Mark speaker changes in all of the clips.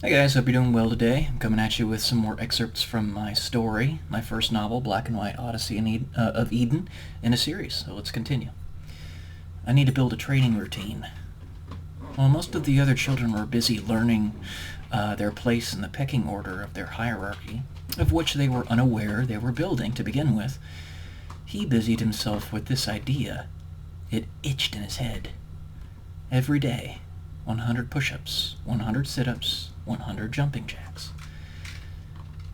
Speaker 1: Hey guys, hope you're doing well today. I'm coming at you with some more excerpts from my story, my first novel, Black and White Odyssey of Eden, in a series, so let's continue. I need to build a training routine. While most of the other children were busy learning their place in the pecking order of their hierarchy, of which they were unaware they were building to begin with, he busied himself with this idea. It itched in his head. Every day, 100 push-ups, 100 sit-ups, 100 jumping jacks.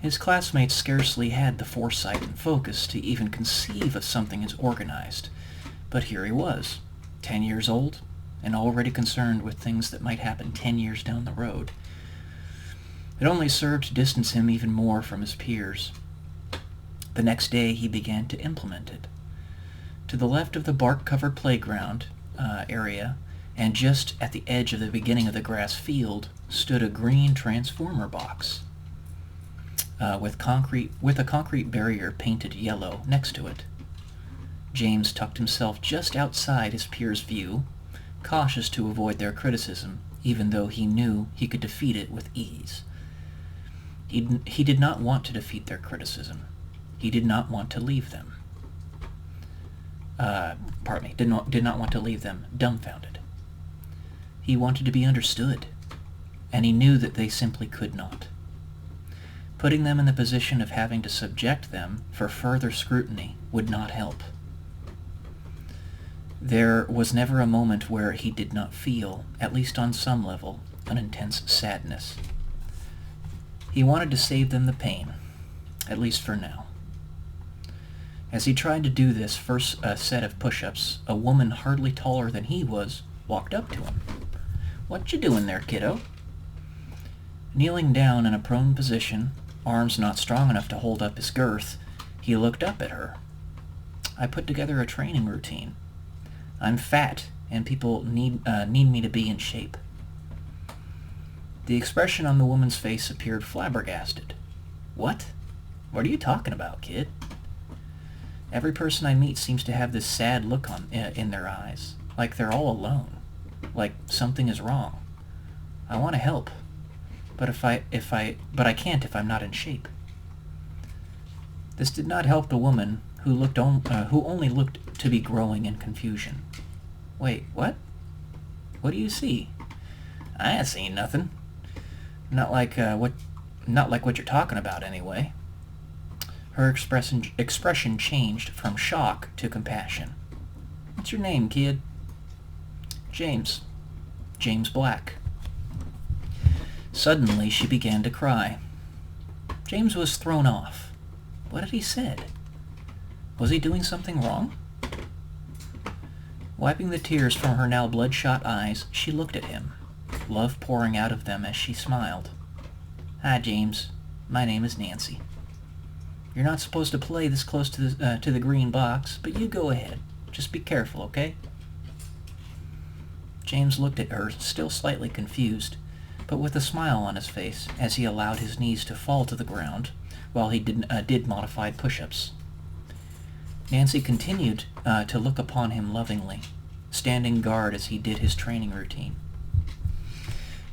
Speaker 1: His classmates scarcely had the foresight and focus to even conceive of something as organized, but here he was, 10 years old, and already concerned with things that might happen 10 years down the road. It only served to distance him even more from his peers. The next day he began to implement it. To the left of the bark-covered playground area, and just at the edge of the beginning of the grass field, stood a green transformer box with a concrete barrier painted yellow next to it. James tucked himself just outside his peers' view, cautious to avoid their criticism, even though he knew he could defeat it with ease. He did not want to defeat their criticism. He did not want to leave them. Did not want to leave them dumbfounded. He wanted to be understood, and he knew that they simply could not. Putting them in the position of having to subject them for further scrutiny would not help. There was never a moment where he did not feel, at least on some level, an intense sadness. He wanted to save them the pain, at least for now. As he tried to do this first set of push-ups, a woman hardly taller than he was walked up to him. "What you doing there, kiddo?" Kneeling down in a prone position, arms not strong enough to hold up his girth, he looked up at her. "I put together a training routine. I'm fat, and people need me to be in shape." The expression on the woman's face appeared flabbergasted. "What? What are you talking about, kid?" "Every person I meet seems to have this sad look in their eyes, like they're all alone. Like something is wrong. I want to help, but I can't if I'm not in shape." This did not help the woman, who only looked to be growing in confusion. "Wait, what? What do you see?" "I ain't seen nothing. Not like what you're talking about, anyway." Her expression changed from shock to compassion. "What's your name, kid?" "James. James Black." Suddenly she began to cry. James was thrown off. What had he said? Was he doing something wrong? Wiping the tears from her now bloodshot eyes, she looked at him, love pouring out of them as she smiled. "Hi, James. My name is Nancy. You're not supposed to play this close to the green box, but you go ahead. Just be careful, okay?" James looked at her, still slightly confused, but with a smile on his face as he allowed his knees to fall to the ground while he did modified push-ups. Nancy continued to look upon him lovingly, standing guard as he did his training routine.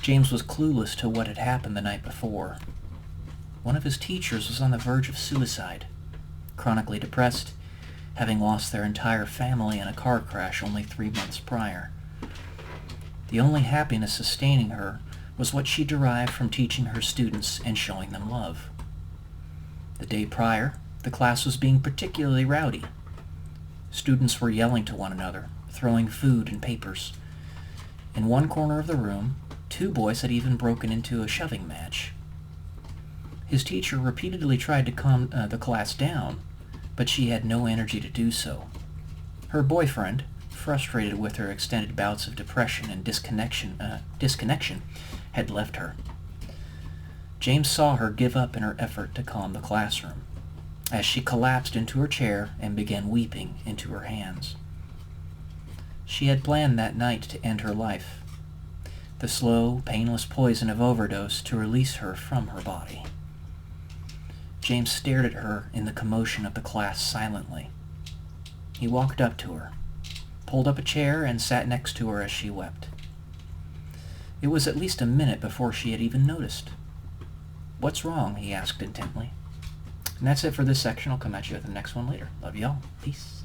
Speaker 1: James was clueless to what had happened the night before. One of his teachers was on the verge of suicide, chronically depressed, having lost their entire family in a car crash only 3 months prior. The only happiness sustaining her was what she derived from teaching her students and showing them love. The day prior, the class was being particularly rowdy. Students were yelling to one another, throwing food and papers. In one corner of the room, 2 boys had even broken into a shoving match. His teacher repeatedly tried to calm the class down, but she had no energy to do so. Her boyfriend, frustrated with her extended bouts of depression and disconnection, had left her. James saw her give up in her effort to calm the classroom, as she collapsed into her chair and began weeping into her hands. She had planned that night to end her life, the slow, painless poison of overdose to release her from her body. James stared at her in the commotion of the class silently. He walked up to her, pulled up a chair, and sat next to her as she wept. It was at least a minute before she had even noticed. "What's wrong?" he asked intently. And that's it for this section. I'll come at you with the next one later. Love y'all. Peace.